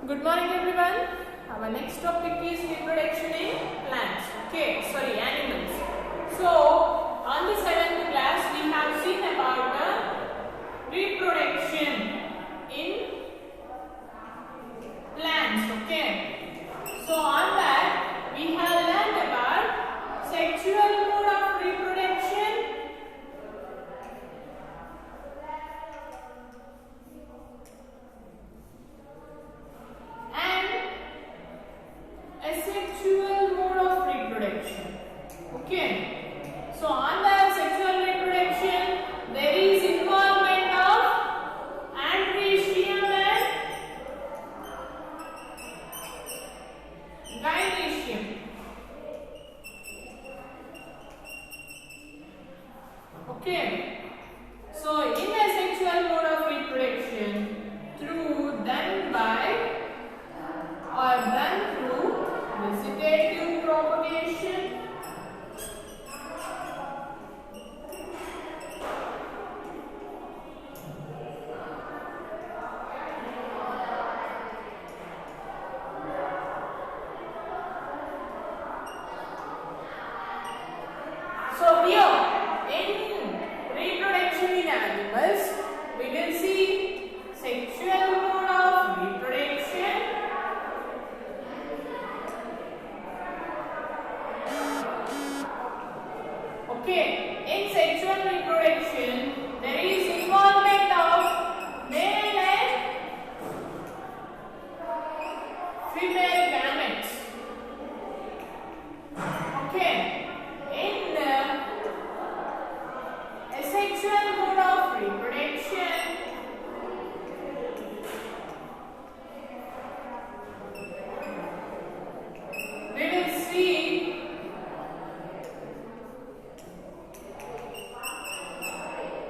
Good morning everyone. Our next topic is reproduction in plants. Animals. So, on the 7th class we have seen about the reproduction in plants. So, on that we have learned about sexual mode of reproduction, asexual mode of reproduction. So on the sexual reproduction, there is involvement of androecium and gynoecium. So in the sexual mode of reproduction, done through vegetative propagation, so here in reproduction in animals we will see sexual mode of reproduction, in sexual reproduction, there is involvement of male and female gametes. In the asexual mode of reproduction, we will see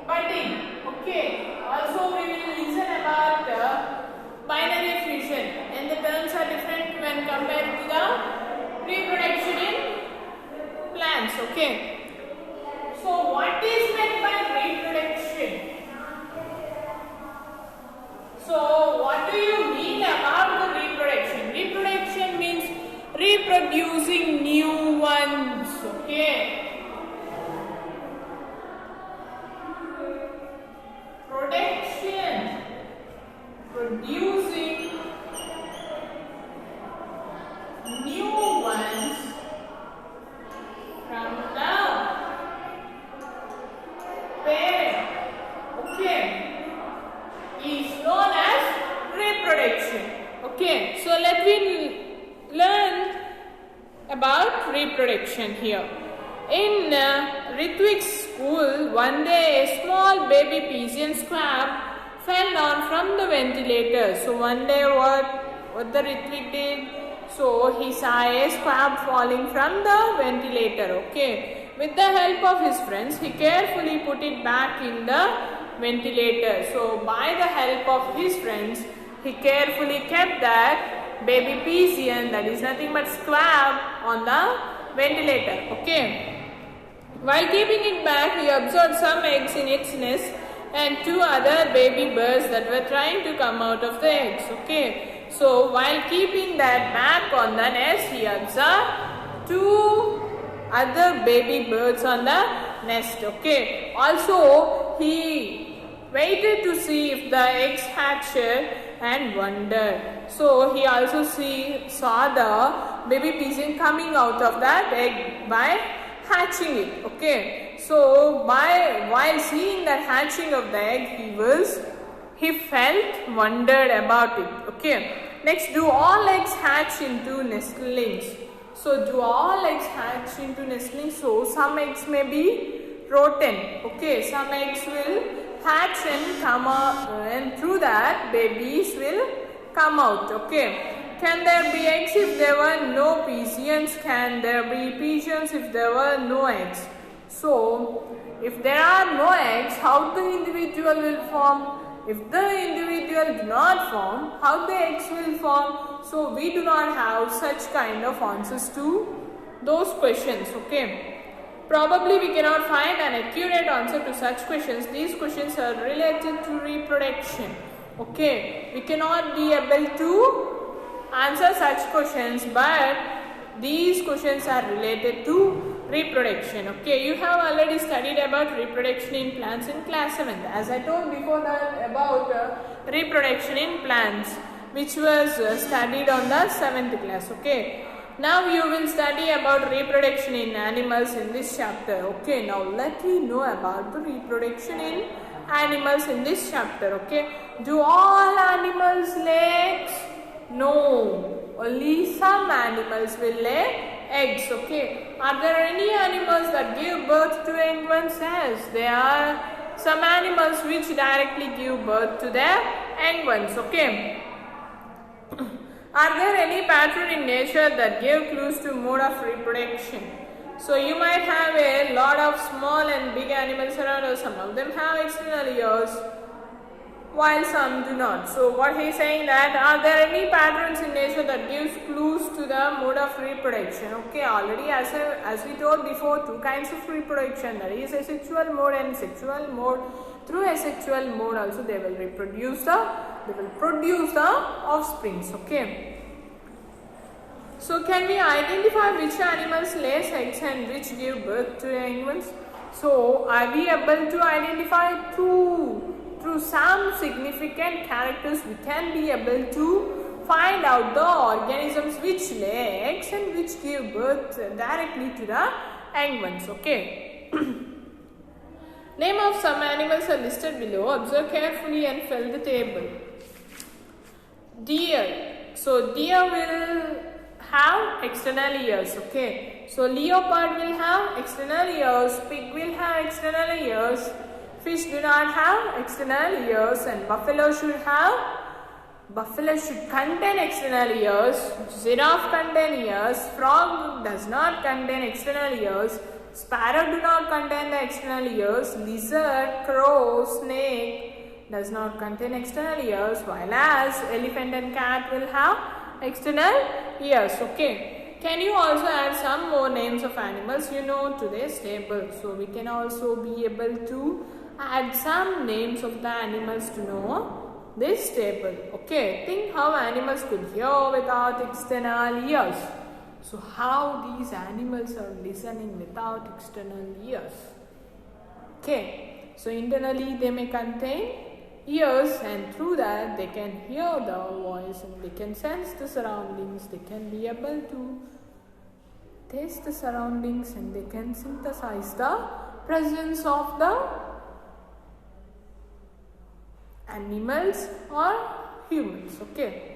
budding. Also we will listen about the binary fission, and the terms are different when compared to the reproduction in plants. So what is meant by reproduction? So what do you mean about the reproduction? Reproduction means reproducing new ones. Production, producing new ones from the parent, is known as reproduction. So let me learn about reproduction here. In Ritwik's school, one day a small baby pigeon squab fell down from the ventilator. So one day what the Ritwik did? So he saw a squab falling from the ventilator. With the help of his friends, he carefully put it back in the ventilator. So by the help of his friends, he carefully kept that baby pigeon, that is nothing but squab, on the ventilator. While keeping it back, he observed some eggs in its nest and two other baby birds that were trying to come out of the eggs. So while keeping that back on the nest, he observed two other baby birds on the nest. Also, he waited to see if the eggs hatched and wondered. So he also saw the baby pigeon coming out of that egg by hatching it. So while seeing that hatching of the egg, he wondered about it. Next, do all eggs hatch into nestlings? So do all eggs hatch into nestlings? So some eggs may be rotten. Some eggs will hatch and come out, and through that babies will come out. Can there be eggs if there were no pigeons? Can there be pigeons if there were no eggs? So if there are no eggs, how the individual will form? If the individual do not form, how the eggs will form? So we do not have such kind of answers to those questions. Probably we cannot find an accurate answer to such questions. These questions are related to reproduction. Okay, we cannot be able to answer such questions, but these questions are related to reproduction. Okay, you have already studied about reproduction in plants in class 7th. As I told before that about reproduction in plants, which was studied on the 7th class. Okay, now you will study about reproduction in animals in this chapter. Okay, now let me know about the reproduction in animals in this chapter. Okay, do all animals lay eggs? No, only some animals will lay eggs. Okay, are there any animals that give birth to young ones? Yes, there are some animals which directly give birth to their young ones. Okay, are there any pattern in nature that give clues to mode of reproduction? So you might have a lot of small and big animals around us. Some of them have external ears, while some do not. So what he is saying that, are there any patterns in nature that gives clues to the mode of reproduction? Okay, already as we told before, two kinds of reproduction, that is asexual mode and sexual mode. Through asexual mode also they will produce the offsprings. Okay, so can we identify which animals lay eggs and which give birth to young ones? So are we able to identify through some significant characters? We can be able to find out the organisms which lay eggs and which give birth directly to the young ones. Okay. Name of some animals are listed below. Observe carefully and fill the table. Deer. So deer will have external ears. Okay. So leopard will have external ears. Pig will have external ears. Fish do not have external ears, and buffalo should contain external ears. Giraffe contain ears. Frog does not contain external ears. Sparrow do not contain the external ears. Lizard, crow, snake does not contain external ears, while as elephant and cat will have external ears. Okay. Can you also add some more names of animals you know to this table? So we can also be able to add some names of the animals to know this table. Okay. Think how animals could hear without external ears. So how these animals are listening without external ears? Okay, so internally they may contain ears, and through that they can hear the voice and they can sense the surroundings. They can be able to taste the surroundings and they can synthesize the presence of the animals or humans. Okay.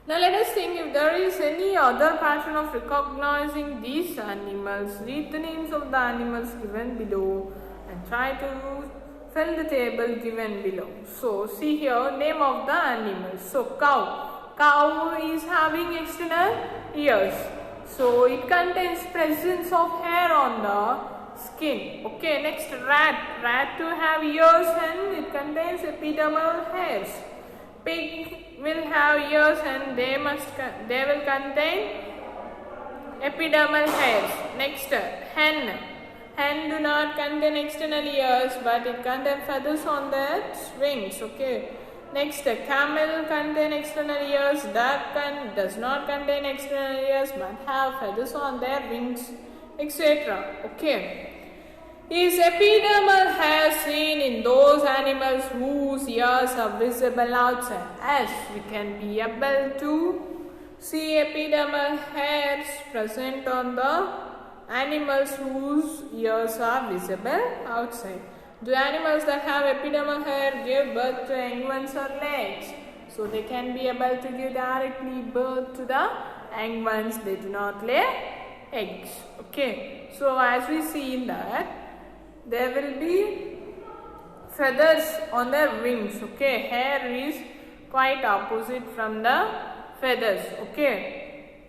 Now let us think if there is any other pattern of recognizing these animals. Read the names of the animals given below and try to fill the table given below. So see here, name of the animals. So cow. Cow is having external ears. So it contains presence of hair on the skin. Okay, next rat. Rat to have ears and it contains epidermal hairs. Pig will have ears and they will contain epidermal hairs. Next, hen. Hen do not contain external ears, but it contains feathers on their wings. Okay. Next, camel contain external ears. Duck does not contain external ears, but have feathers on their wings, etc. Okay. Is epidermal hair seen in those animals whose ears are visible outside? Yes, we can be able to see epidermal hairs present on the animals whose ears are visible outside. Do animals that have epidermal hair give birth to young ones or eggs? So they can be able to give directly birth to the young ones. They do not lay eggs. Okay. So as we see in that, there will be feathers on their wings. Okay, hair is quite opposite from the feathers. Okay,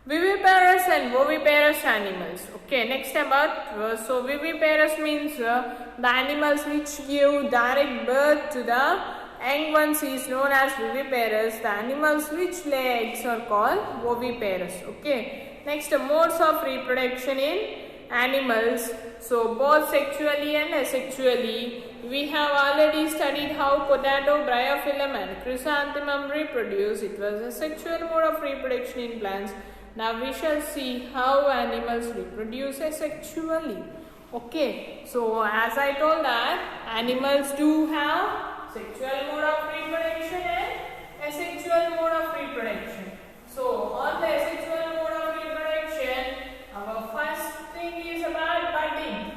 viviparous and oviparous animals. Okay, next about so viviparous means the animals which give direct birth to the young ones is known as viviparous. The animals which lay eggs are called oviparous. Okay, next modes of reproduction in animals. So both sexually and asexually. we have already studied how potato, bryophyllum and chrysanthemum reproduce. It was a sexual mode of reproduction in plants. Now we shall see how animals reproduce asexually. Okay, so as I told that animals do have sexual mode of reproduction and asexual mode of reproduction. So on the asexual mode of reproduction, our first thing is about budding.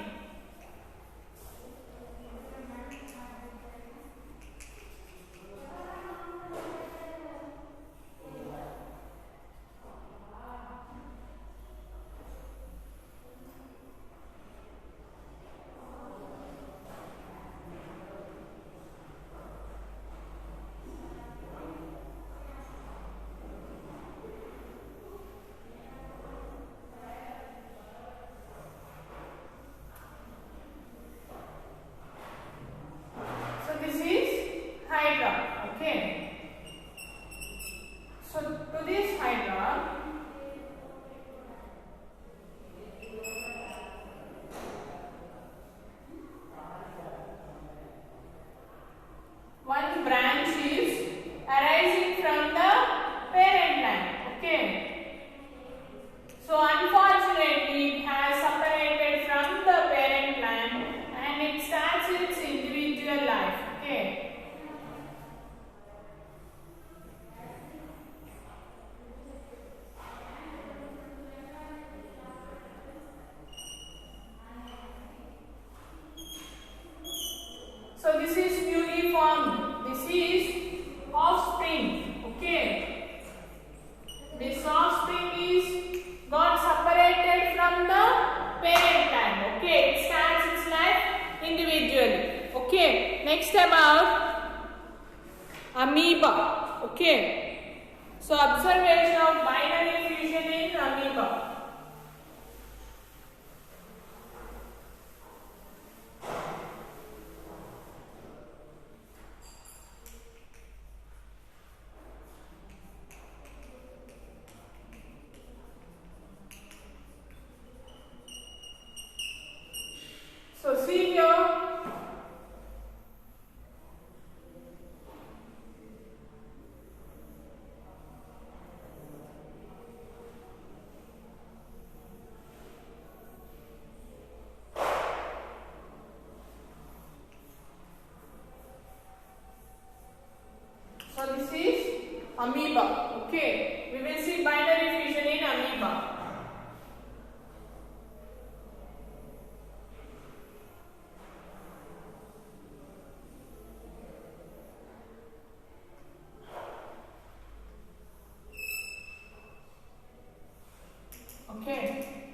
So this is newly formed. This is offspring. Okay. This offspring is got separated from the parent plant. Okay. It starts its life individually. Okay. Next about amoeba. Okay. So observation of binary fusion in amoeba. So see here, so this is amoeba. Okay, we will see binary fusion in amoeba. Okay,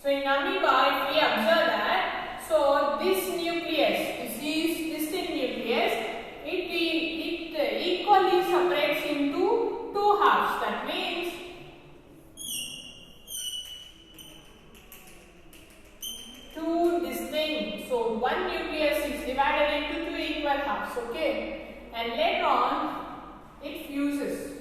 so in amoeba, if we observe that, so this nucleus, this is distinct nucleus, it equally separates into two halves. That means two distinct. So one nucleus is divided into two equal halves. Okay, and later on it fuses.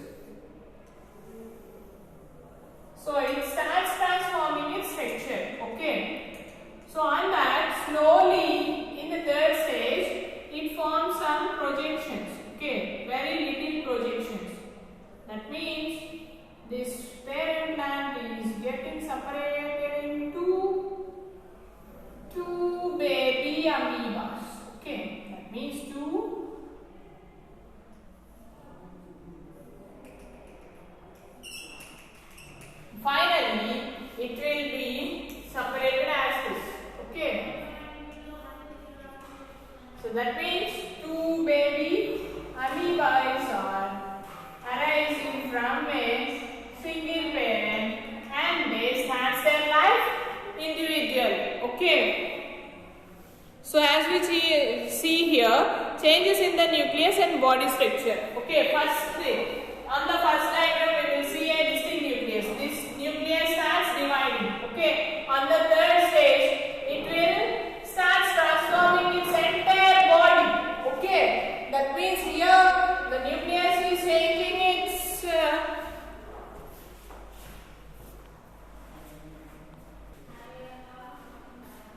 So it starts transforming its structure. Okay. So on that, slowly in the third stage, it forms some projections. Okay. Very little projections. That means this parent plant is getting separated into two baby amoebas. Okay. That means two. Finally, it will be separated as this. Okay. So that means two baby amoebas are arising from a single parent and they start their life individually. Okay. So as we see here, changes in the nucleus and body structure. Okay. First thing, on the first diagram we will see a distinct nucleus. This nucleus starts dividing. Okay. On the third stage, it will start transforming its entire body. Okay. That means here the nucleus is changing its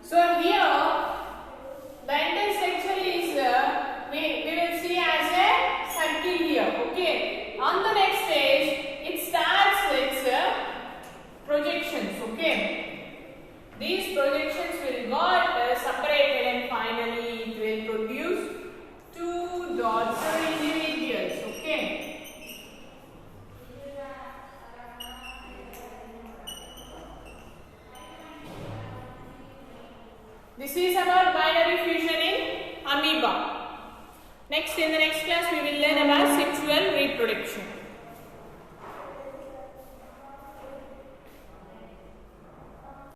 so here the entire structure is Next, in the next class, we will learn about sexual reproduction.